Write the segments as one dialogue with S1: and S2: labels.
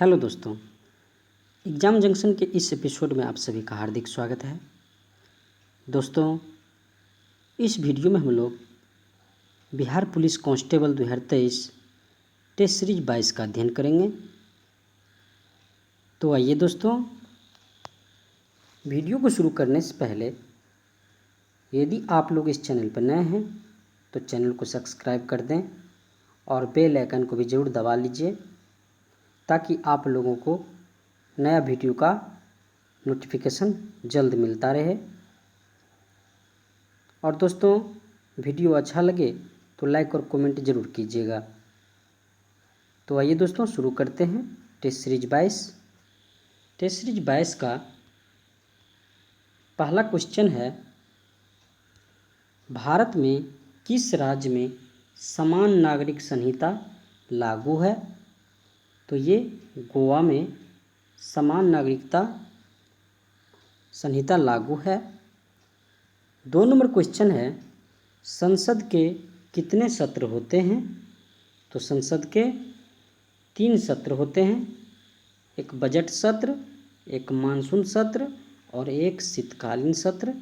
S1: Hello दोस्तों, exam junction के इस एपिसोड में आप सभी का हार्दिक स्वागत है। दोस्तों, इस वीडियो में हम लोग Bihar police constable 2023 test series 22 का अध्ययन करेंगे। तो आइए दोस्तों, वीडियो को शुरू करने से पहले यदि आप लोग इस चैनल पर नए हैं तो चैनल को सब्सक्राइब कर दें और बेल आइकन को भी ज़रूर दबा लीजिए ताकि आप लोगों को नया वीडियो का नोटिफिकेशन जल्द मिलता रहे। और दोस्तों, वीडियो अच्छा लगे तो लाइक और कमेंट ज़रूर कीजिएगा। तो आइए दोस्तों, शुरू करते हैं टेस्ट सीरीज 22। टेस्ट सीरीज 22 का पहला क्वेश्चन है, भारत में किस राज्य में समान नागरिक संहिता लागू है? तो ये गोवा में समान नागरिकता संहिता लागू है। 2 नंबर क्वेश्चन है, संसद के कितने सत्र होते हैं? तो संसद के 3 सत्र होते हैं, एक बजट सत्र, एक मानसून सत्र और एक शीतकालीन सत्र।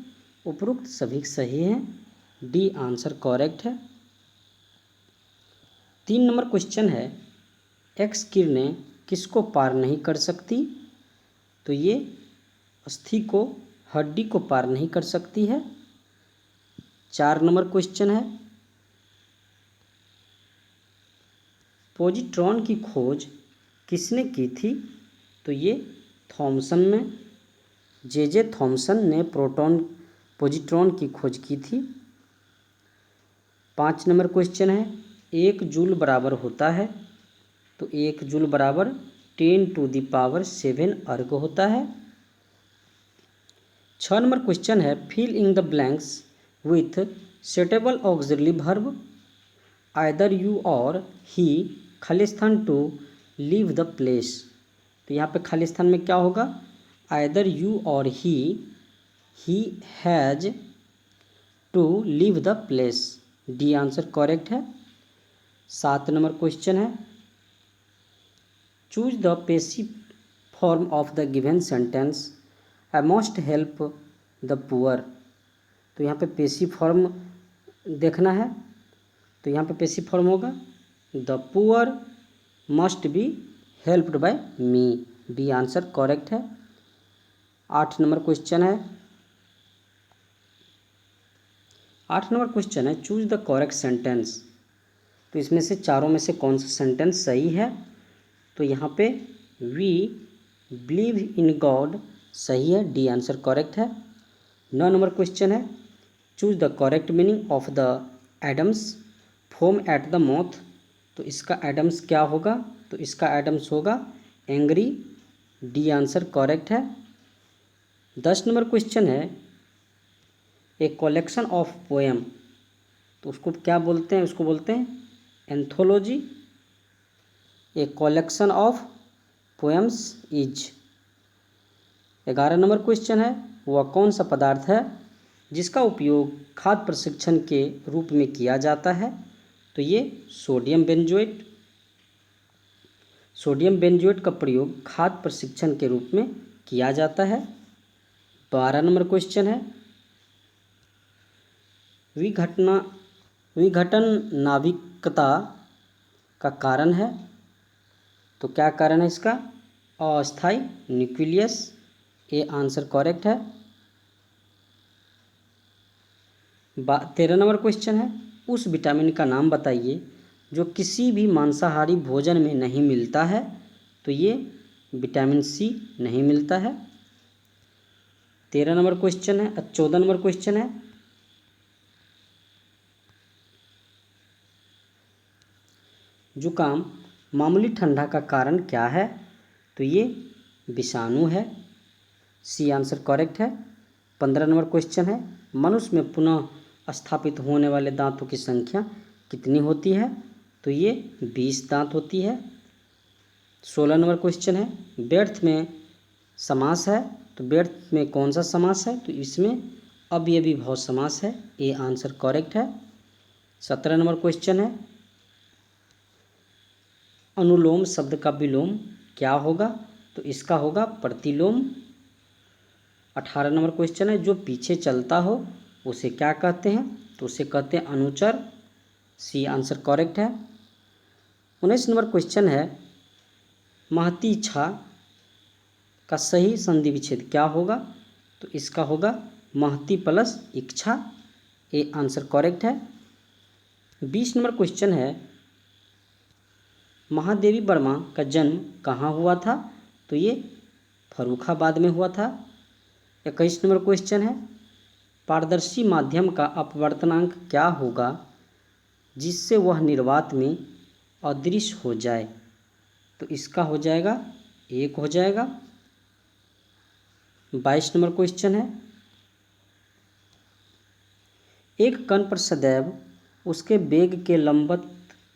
S1: उपरोक्त सभी सही हैं, डी आंसर करेक्ट है। 3 नंबर क्वेश्चन है, एक्स किरणें किसको पार नहीं कर सकती? तो ये अस्थि को, हड्डी को पार नहीं कर सकती है। 4 नंबर क्वेश्चन है, पॉजिट्रॉन की खोज किसने की थी? तो ये थॉमसन ने, जे थॉमसन ने पॉजिट्रॉन की खोज की थी। 5 नंबर क्वेश्चन है, 1 जूल बराबर होता है? तो 1 जूल बराबर 10⁻7 अर्ग होता है। 6 नंबर क्वेश्चन है, fill in the blanks with suitable auxiliary verb, either you or he खालिस्तान टू लीव द प्लेस। तो यहाँ पे खालिस्तान में क्या होगा? Either you or he has to leave the place, D answer correct है। 7 नंबर क्वेश्चन है, choose the passive form of the given sentence, I must help the poor. तो यहाँ पे पैसिव फॉर्म देखना है, तो यहाँ पे पैसिव फॉर्म होगा the poor must be helped by me, B answer correct है। 8 नंबर क्वेश्चन है, 8 नंबर क्वेश्चन है, चूज द करेक्ट सेंटेंस। तो इसमें से चारों में से कौन सा सेंटेंस सही है? तो यहाँ पे वी बिलीव इन गॉड सही है, डी आंसर करेक्ट है। 9 नंबर क्वेश्चन है, choose the correct meaning of the idioms foam at the mouth. तो इसका एडम्स क्या होगा? तो इसका एडम्स होगा एंग्री, डी आंसर करेक्ट है। 10 नंबर क्वेश्चन है, ए कलेक्शन ऑफ पोएम, तो उसको क्या बोलते हैं? उसको बोलते हैं anthology. A collection of poems is. 11 number question है, वह कौन सा पदार्थ है जिसका उपयोग खाद्य प्रशिक्षण के रूप में किया जाता है? तो ये सोडियम बेंजोएट। सोडियम बेंजोएट का प्रयोग खाद्य प्रशिक्षण के रूप में किया जाता है। 12 नंबर क्वेश्चन है, विघटन नाभिकता का कारण है? तो क्या कारण है इसका? अस्थायी न्यूक्लियस, ए आंसर करेक्ट है। 13 नंबर क्वेश्चन है, उस विटामिन का नाम बताइए जो किसी भी मांसाहारी भोजन में नहीं मिलता है? तो ये विटामिन सी नहीं मिलता है। 13 नंबर क्वेश्चन है। 14 नंबर क्वेश्चन है, जुकाम मामूली ठंडा का कारण क्या है? तो ये विषाणु है, सी आंसर करेक्ट है। 15 नंबर क्वेश्चन है, मनुष्य में पुनः स्थापित होने वाले दांतों की संख्या कितनी होती है? तो ये 20 दांत होती है। 16 नंबर क्वेश्चन है, व्यर्थ में समास है, तो व्यर्थ में कौन सा समास है? तो इसमें अवयवी भाव समास है, ए आंसर करेक्ट है। 17 नंबर क्वेश्चन है, अनुलोम शब्द का विलोम क्या होगा? तो इसका होगा प्रतिलोम। 18 नंबर क्वेश्चन है, जो पीछे चलता हो उसे क्या कहते हैं? तो उसे कहते हैं अनुचर। सी आंसर करेक्ट है। 19 नंबर क्वेश्चन है, महती इच्छा का सही संधि विच्छेद क्या होगा? तो इसका होगा महती प्लस इच्छा। ए आंसर करेक्ट है। 20 नंबर क्वेश्चन है, महादेवी वर्मा का जन्म कहाँ हुआ था? तो ये फर्रुखाबाद में हुआ था। 21 नंबर क्वेश्चन है, पारदर्शी माध्यम का अपवर्तनांक क्या होगा जिससे वह निर्वात में अदृश्य हो जाए? तो इसका हो जाएगा 1 हो जाएगा। 22 नंबर क्वेश्चन है, एक कण पर सदैव उसके वेग के लंबवत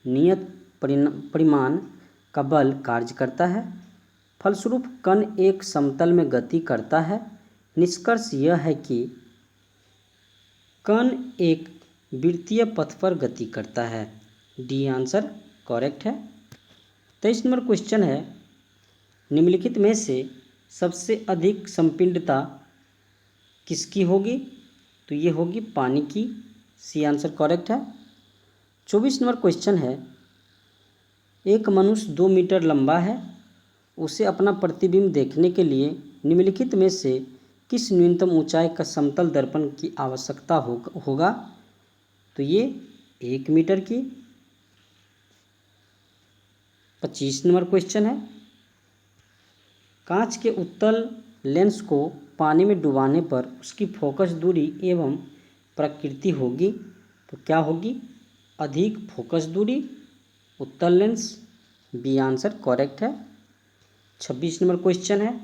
S1: नियत परिमाण का बल कार्य करता है, फलस्वरूप कण एक समतल में गति करता है। निष्कर्ष यह है कि कण एक वृत्तीय पथ पर गति करता है। डी आंसर करेक्ट है। 23 नंबर क्वेश्चन है, निम्नलिखित में से सबसे अधिक संपीड्यता किसकी होगी? तो ये होगी पानी की। सी आंसर करेक्ट है। 24 नंबर क्वेश्चन है, एक मनुष्य 2 मीटर लंबा है, उसे अपना प्रतिबिंब देखने के लिए निम्नलिखित में से किस न्यूनतम ऊंचाई का समतल दर्पण की आवश्यकता होगा? तो ये 1 मीटर की। 25 नंबर क्वेश्चन है, कांच के उत्तल लेंस को पानी में डुबाने पर उसकी फोकस दूरी एवं प्रकृति होगी। तो क्या होगी? अधिक फोकस दूरी, उत्तल लेंस। बी आंसर करेक्ट है। 26 नंबर क्वेश्चन है,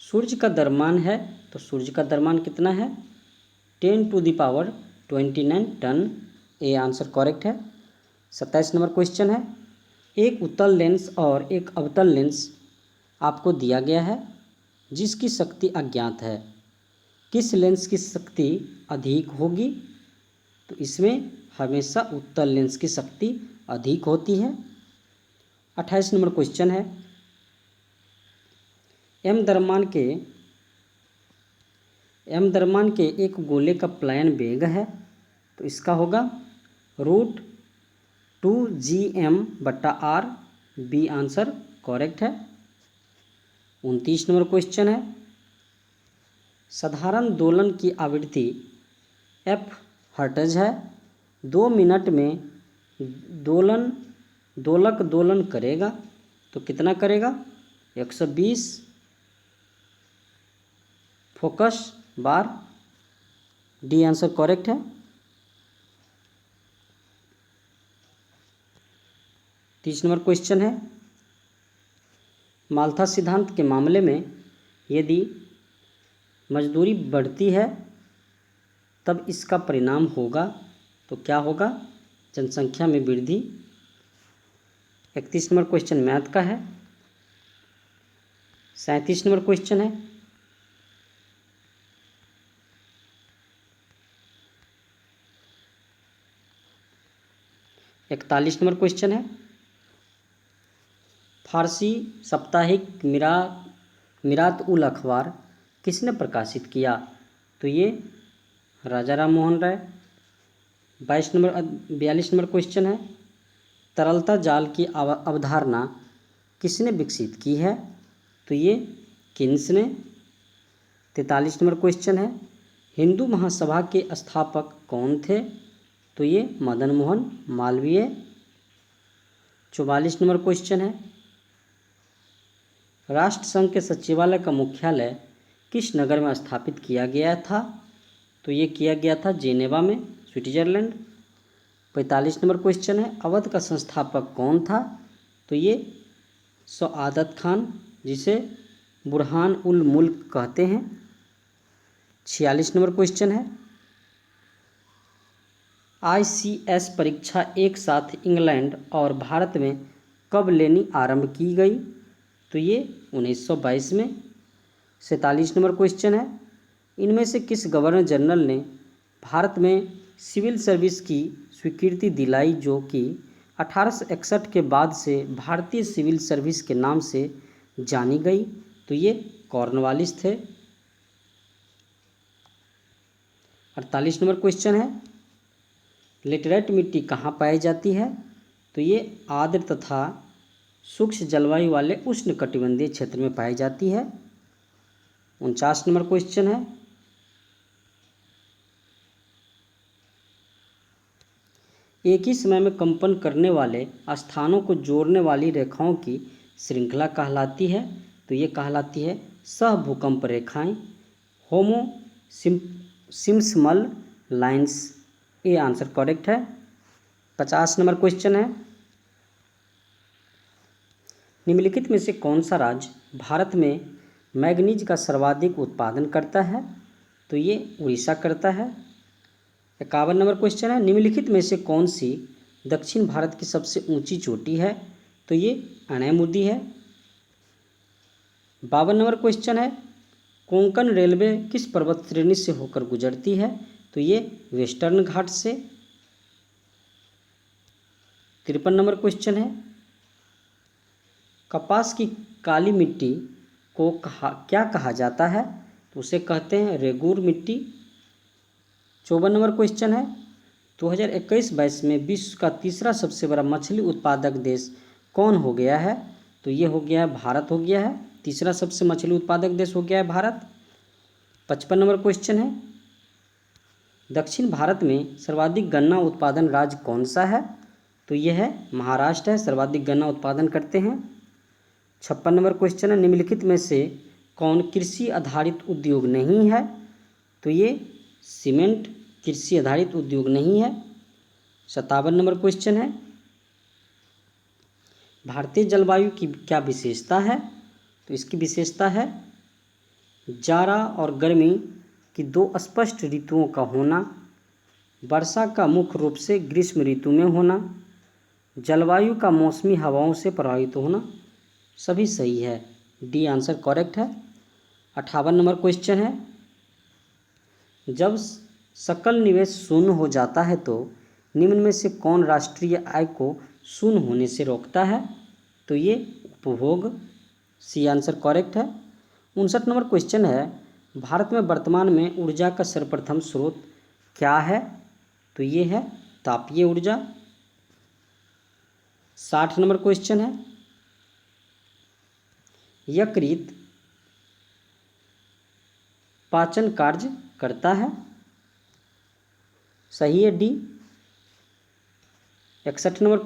S1: सूर्य का द्रव्यमान है, तो सूर्य का द्रव्यमान कितना है? 10⁻29 टन। ए आंसर करेक्ट है। 27 नंबर क्वेश्चन है, एक उत्तल लेंस और एक अवतल लेंस आपको दिया गया है जिसकी शक्ति अज्ञात है, किस लेंस की शक्ति अधिक होगी? तो इसमें हमेशा उत्तल लेंस की शक्ति अधिक होती है। 28 नंबर क्वेश्चन है, एम द्रव्यमान के एक गोले का प्लायन वेग है, तो इसका होगा √2gm/r। बी आंसर करेक्ट है। 29 नंबर क्वेश्चन है, साधारण दोलन की आवृत्ति f हर्ट्ज है, 2 मिनट में दोलक दोलन करेगा, तो कितना करेगा? 120 फोकस बार। डी आंसर करेक्ट है। 30 नंबर क्वेश्चन है, माल्था सिद्धांत के मामले में यदि मजदूरी बढ़ती है तब इसका परिणाम होगा, तो क्या होगा? जनसंख्या में वृद्धि। 31 नंबर क्वेश्चन मैथ का है। 37 नंबर क्वेश्चन है, इकतालीस नंबर क्वेश्चन है, फारसी साप्ताहिक मिरात उल अखबार किसने प्रकाशित किया? तो ये राजा राम मोहन राय। 42 नंबर क्वेश्चन है, तरलता जाल की अवधारणा किसने विकसित की है? तो ये किन्स ने। 43 नंबर क्वेश्चन है, हिंदू महासभा के स्थापक कौन थे? तो ये मदन मोहन मालवीय। 44 नंबर क्वेश्चन है, राष्ट्रसंघ के सचिवालय का मुख्यालय किस नगर में स्थापित किया गया था? तो ये किया गया था जेनेवा में, स्विट्जरलैंड। 45 नंबर क्वेश्चन है, अवध का संस्थापक कौन था? तो ये सआदत खान, जिसे बुरहान उल मुल्क कहते हैं। 46 नंबर क्वेश्चन है, ICS परीक्षा एक साथ इंग्लैंड और भारत में कब लेनी आरंभ की गई? तो ये 1922 में। 47 नंबर क्वेश्चन है, इनमें से किस गवर्नर जनरल ने भारत में सिविल सर्विस की स्वीकृति दिलाई जो कि 1861 के बाद से भारतीय सिविल सर्विस के नाम से जानी गई, तो ये कॉर्नवालिस थे। 48 नंबर क्वेश्चन है, लेटेराइट मिट्टी कहाँ पाई जाती है? तो ये आर्द्र तथा शुष्क जलवायु वाले उष्णकटिबंधीय क्षेत्र में पाई जाती है। 49 नंबर क्वेश्चन है, एक ही समय में कंपन करने वाले स्थानों को जोड़ने वाली रेखाओं की श्रृंखला कहलाती है, तो ये कहलाती है सहभूकंप रेखाएं, होमो सिम्समल लाइंस। ये आंसर करेक्ट है। 50 नंबर क्वेश्चन है, निम्नलिखित में से कौन सा राज्य भारत में मैग्नीज का सर्वाधिक उत्पादन करता है? तो ये उड़ीसा करता है। 51 नंबर क्वेश्चन है, निम्नलिखित में से कौन सी दक्षिण भारत की सबसे ऊंची चोटी है? तो ये अनैमुदी है। 52 नंबर क्वेश्चन है, कोंकण रेलवे किस पर्वत श्रेणी से होकर गुजरती है? तो ये वेस्टर्न घाट से। 53 नंबर क्वेश्चन है, कपास की काली मिट्टी को क्या कहा जाता है? तो उसे कहते हैं रेगूर मिट्टी। 54 नंबर क्वेश्चन है, 2021-22 में विश्व का तीसरा सबसे बड़ा मछली उत्पादक देश कौन हो गया है? तो ये हो गया है भारत हो गया है, तीसरा सबसे मछली उत्पादक देश हो गया है भारत। 55 नंबर क्वेश्चन है, दक्षिण भारत में सर्वाधिक गन्ना उत्पादन राज्य कौन सा है? तो ये है महाराष्ट्र है, सर्वाधिक गन्ना उत्पादन करते हैं। 56 नंबर क्वेश्चन है, निम्नलिखित में से कौन कृषि आधारित उद्योग नहीं है? तो ये सीमेंट कृषि आधारित उद्योग नहीं है। 57 नंबर क्वेश्चन है, भारतीय जलवायु की क्या विशेषता है? तो इसकी विशेषता है जाड़ा और गर्मी की दो स्पष्ट ऋतुओं का होना, वर्षा का मुख्य रूप से ग्रीष्म ऋतु में होना, जलवायु का मौसमी हवाओं से प्रभावित होना। सभी सही है, डी आंसर करेक्ट है। 58 नंबर क्वेश्चन है, जब सकल निवेश शून्य हो जाता है तो निम्न में से कौन राष्ट्रीय आय को शून्य होने से रोकता है? तो ये उपभोग, सी आंसर करेक्ट है। 59 नंबर क्वेश्चन है, भारत में वर्तमान में ऊर्जा का सर्वप्रथम स्रोत क्या है? तो ये है तापीय ऊर्जा। 60 नंबर क्वेश्चन है, यकृत पाचन कार्य करता है? सही है, डी। 61 नंबर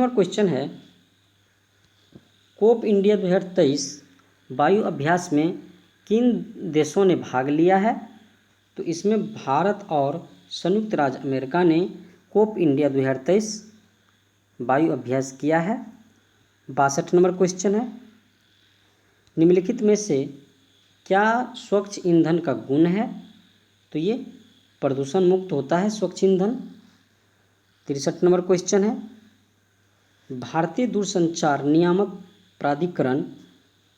S1: क्वेश्चन है, कोप इंडिया 2023 वायु अभ्यास में किन देशों ने भाग लिया है? तो इसमें भारत और संयुक्त राज्य अमेरिका ने कोप इंडिया 2023 वायु अभ्यास किया है। 62 नंबर क्वेश्चन है, निम्नलिखित में से क्या स्वच्छ ईंधन का गुण है? तो ये प्रदूषण मुक्त होता है स्वच्छ ईंधन। 63 नंबर क्वेश्चन है, भारतीय दूरसंचार नियामक प्राधिकरण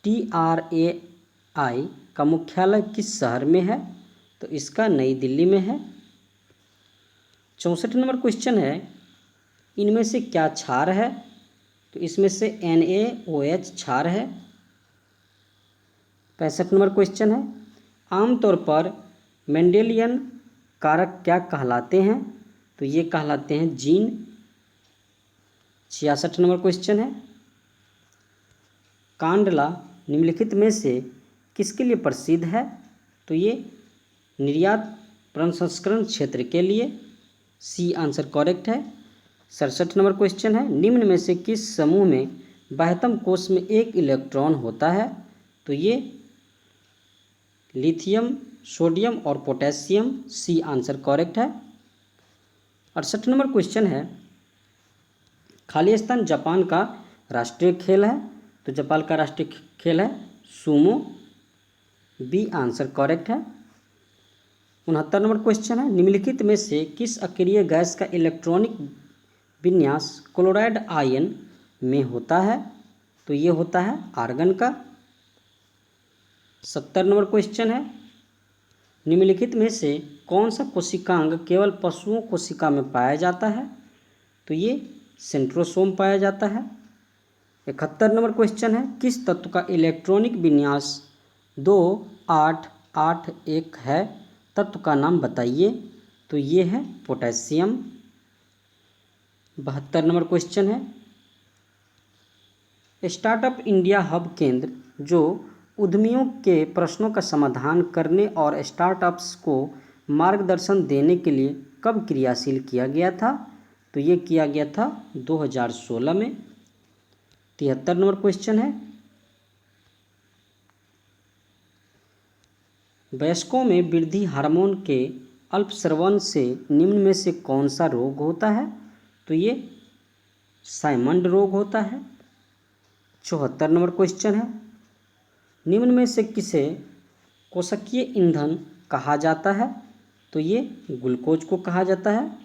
S1: TRAI का मुख्यालय किस शहर में है? तो इसका नई दिल्ली में है। 64 नंबर क्वेश्चन है, इनमें से क्या क्षार है? तो इसमें से NaOH क्षार है। 65 नंबर क्वेश्चन है, आमतौर पर मेंडेलियन कारक क्या कहलाते हैं? तो ये कहलाते हैं जीन। 66 नंबर क्वेश्चन है, कांडला निम्नलिखित में से किसके लिए प्रसिद्ध है? तो ये निर्यात प्रसंस्करण क्षेत्र के लिए, सी आंसर करेक्ट है। 67 नंबर क्वेश्चन है, निम्न में से किस समूह में बाह्यतम कोश में एक इलेक्ट्रॉन होता है? तो ये लिथियम, सोडियम और पोटेशियम, सी आंसर करेक्ट है। 68 नंबर क्वेश्चन है, खालिस्तान जापान का राष्ट्रीय खेल है? तो जापान का राष्ट्रीय खेल है सूमो, बी आंसर करेक्ट है। 69 नंबर क्वेश्चन है, निम्नलिखित में से किस अक्रिय गैस का इलेक्ट्रॉनिक विन्यास क्लोराइड आयन में होता है? तो ये होता है आर्गन का। 70 नंबर क्वेश्चन है, निम्नलिखित में से कौन सा कोशिकांग केवल पशुओं कोशिका में पाया जाता है? तो ये सेंट्रोसोम पाया जाता है। 71 नंबर क्वेश्चन है, किस तत्व का इलेक्ट्रॉनिक विन्यास 2881 है? तत्व का नाम बताइए। तो ये है पोटेशियम। 72 नंबर क्वेश्चन है, स्टार्टअप इंडिया हब केंद्र जो उद्यमियों के प्रश्नों का समाधान करने और स्टार्टअप्स को मार्गदर्शन देने के लिए कब क्रियाशील किया गया था? तो ये किया गया था 2016 में। 73 नंबर क्वेश्चन है, वयस्कों में वृद्धि हार्मोन के अल्पस्रावन से निम्न में से कौन सा रोग होता है? तो ये साइमंड रोग होता है। 74 नंबर क्वेश्चन है, निम्न में से किसे कोशिकीय ईंधन कहा जाता है? तो ये ग्लूकोज को कहा जाता है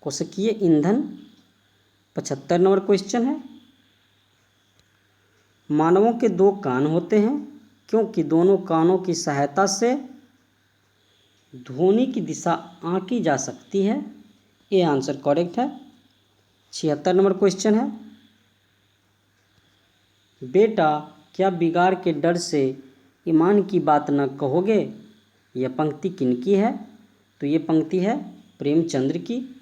S1: कोशिकीय ईंधन। 75 नंबर क्वेश्चन है, मानवों के 2 कान होते हैं क्योंकि दोनों कानों की सहायता से ध्वनि की दिशा आंकी जा सकती है। ये आंसर करेक्ट है। 76 नंबर क्वेश्चन है, बेटा क्या बिगाड़ के डर से ईमान की बात न कहोगे? यह पंक्ति किनकी है? तो ये पंक्ति है प्रेमचंद्र की।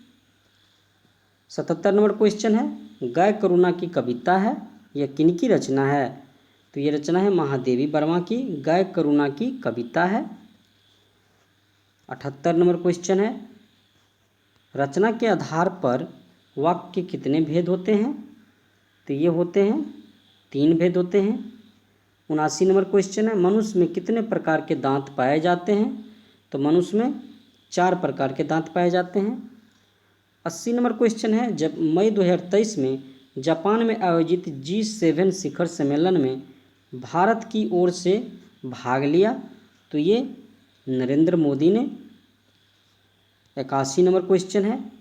S1: 77 नंबर क्वेश्चन है, गाय करुणा की कविता है, यह किनकी रचना है? तो ये रचना है महादेवी वर्मा की। गाय करुणा की कविता है। 78 नंबर क्वेश्चन है, रचना के आधार पर वाक्य के कितने भेद होते हैं? तो ये होते हैं 3 भेद होते हैं। 79 नंबर क्वेश्चन है, मनुष्य में कितने प्रकार के दांत पाए जाते हैं? तो मनुष्य में 4 प्रकार के दांत पाए जाते हैं। 80 नंबर क्वेश्चन है, जब मई 2023 में जापान में आयोजित G7 शिखर सम्मेलन में भारत की ओर से भाग लिया? तो ये नरेंद्र मोदी ने। 81 नंबर क्वेश्चन है,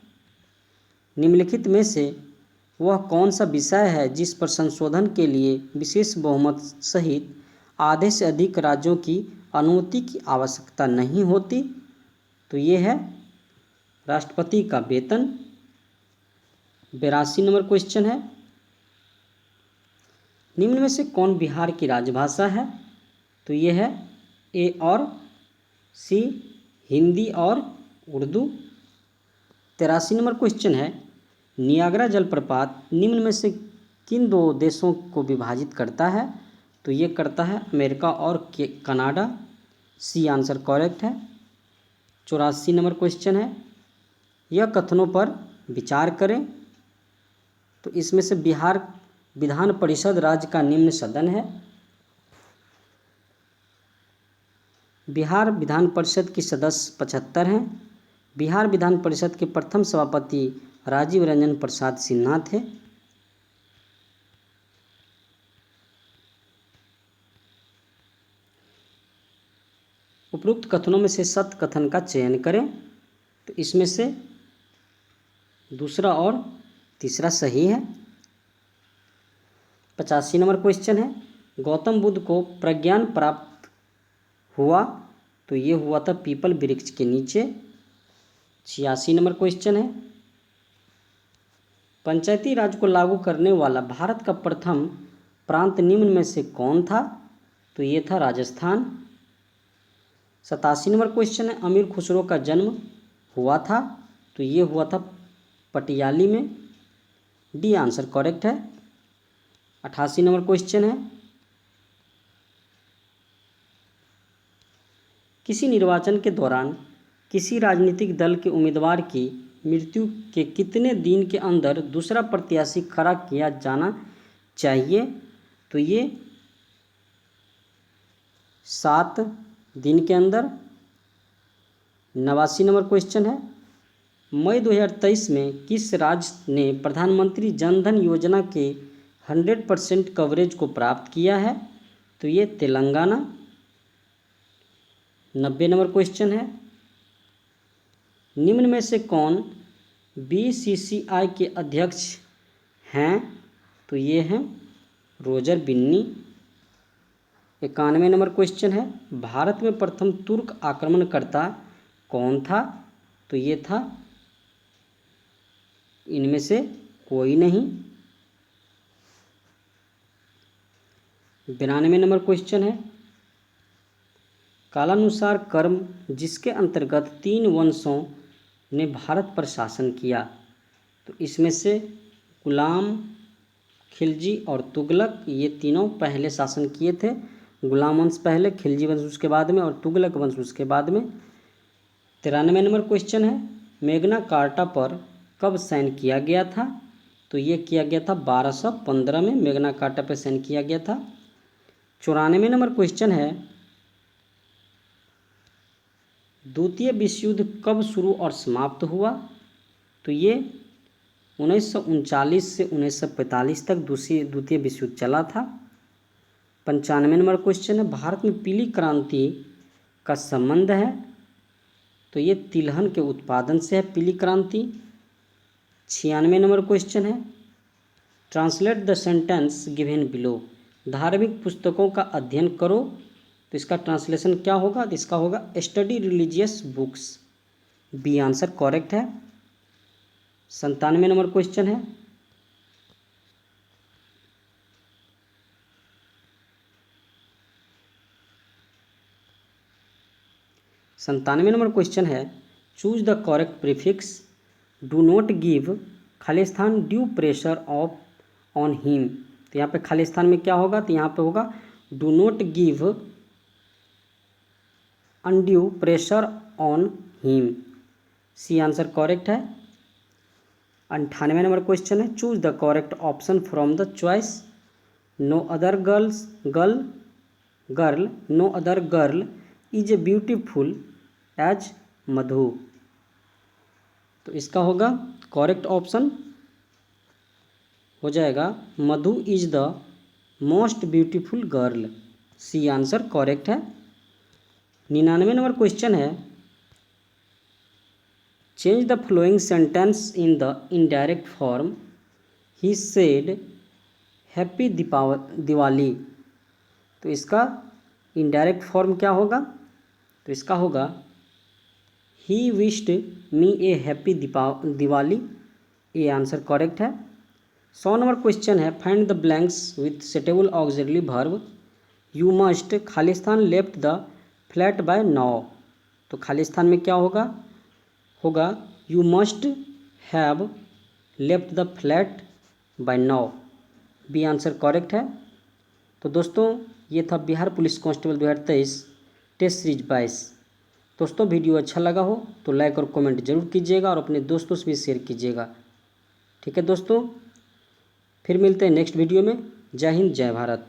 S1: निम्नलिखित में से वह कौन सा विषय है जिस पर संशोधन के लिए विशेष बहुमत सहित आधे से अधिक राज्यों की अनुमति की आवश्यकता नहीं होती? तो ये है राष्ट्रपति का वेतन। 82 नंबर क्वेश्चन है, निम्न में से कौन बिहार की राजभाषा है? तो ये है ए और सी, हिंदी और उर्दू। 83 नंबर क्वेश्चन है, नियाग्रा जलप्रपात निम्न में से किन 2 देशों को विभाजित करता है? तो ये करता है अमेरिका और कनाडा। सी आंसर करेक्ट है। 84 नंबर क्वेश्चन है, यह कथनों पर विचार करें। तो इसमें से बिहार विधान परिषद राज्य का निम्न सदन है। बिहार विधान परिषद की सदस्य 75 हैं। बिहार विधान परिषद के प्रथम सभापति राजीव रंजन प्रसाद सिन्हा थे। उपरोक्त कथनों में से सत्य कथन का चयन करें। तो इसमें से दूसरा और तीसरा सही है। 85 नंबर क्वेश्चन है, गौतम बुद्ध को प्रज्ञान प्राप्त हुआ? तो ये हुआ था पीपल वृक्ष के नीचे। 86 नंबर क्वेश्चन है, पंचायती राज को लागू करने वाला भारत का प्रथम प्रांत निम्न में से कौन था? तो ये था राजस्थान। 87 नंबर क्वेश्चन है, अमीर खुसरो का जन्म हुआ था? तो ये हुआ था पटियाली में। डी आंसर करेक्ट है। 88 नंबर क्वेश्चन है, किसी निर्वाचन के दौरान किसी राजनीतिक दल के उम्मीदवार की मृत्यु के कितने दिन के अंदर दूसरा प्रत्याशी खड़ा किया जाना चाहिए? तो ये 7 दिन के अंदर। 89 नंबर क्वेश्चन है, मई 2023 में किस राज्य ने प्रधानमंत्री जन धन योजना के 100% कवरेज को प्राप्त किया है? तो ये तेलंगाना। 90 नंबर क्वेश्चन है, निम्न में से कौन BCCI के अध्यक्ष हैं? तो ये हैं रोजर बिन्नी। 91 नंबर क्वेश्चन है, भारत में प्रथम तुर्क आक्रमणकर्ता कौन था? तो ये था इनमें से कोई नहीं। 92 नंबर क्वेश्चन है, कालानुसार कर्म जिसके अंतर्गत 3 वंशों ने भारत पर शासन किया? तो इसमें से गुलाम, खिलजी और तुगलक, ये तीनों पहले शासन किए थे। गुलाम वंश पहले, खिलजी वंश उसके बाद में और तुगलक वंश उसके बाद में। 93 नंबर क्वेश्चन है, मेगना कार्टा पर कब साइन किया गया था? तो ये किया गया था 1215 में मेगना कार्टा पर साइन किया गया था। 94 नंबर क्वेश्चन है, द्वितीय विश्व युद्ध कब शुरू और समाप्त हुआ? तो ये 1939 से 1945 तक द्वितीय विश्व युद्ध चला था। 95 नंबर क्वेश्चन है, भारत में पीली क्रांति का संबंध है? तो ये तिलहन के उत्पादन से है पीली क्रांति। 96 नंबर क्वेश्चन है, translate the sentence given below, धार्मिक पुस्तकों का अध्ययन करो। तो इसका ट्रांसलेशन क्या होगा? तो इसका होगा study religious books. B answer correct है। 97 नंबर क्वेश्चन है, 97 नंबर क्वेश्चन है, choose the correct prefix, do not give खालिस्तान due pressure of on him. तो यहाँ पे खालिस्तान में क्या होगा? तो यहाँ पे होगा do not give undue pressure on him. C answer correct है। 98 नंबर क्वेश्चन है, choose the correct option from the choice, no other girl no other girl is a beautiful as Madhu. तो इसका होगा करेक्ट ऑप्शन हो जाएगा Madhu is the most beautiful girl. C answer correct है। 99 number question है, change the flowing sentence in the indirect form, he said happy Diwali. तो इसका indirect form क्या होगा? तो इसका होगा he wished me a happy Diwali. ये आंसर करेक्ट है। 100 नंबर क्वेश्चन है, find the blanks with suitable auxiliary verb, you must खालिस्तान left the flat by now. तो खालिस्तान में क्या होगा you must have left the flat by now. B answer correct है। तो दोस्तों ये था Bihar police constable 2023 test series 22। दोस्तों वीडियो अच्छा लगा हो तो लाइक और कमेंट जरूर कीजिएगा और अपने दोस्तों से भी शेयर कीजिएगा। ठीक है दोस्तों, फिर मिलते हैं नेक्स्ट वीडियो में। जय हिंद, जय भारत।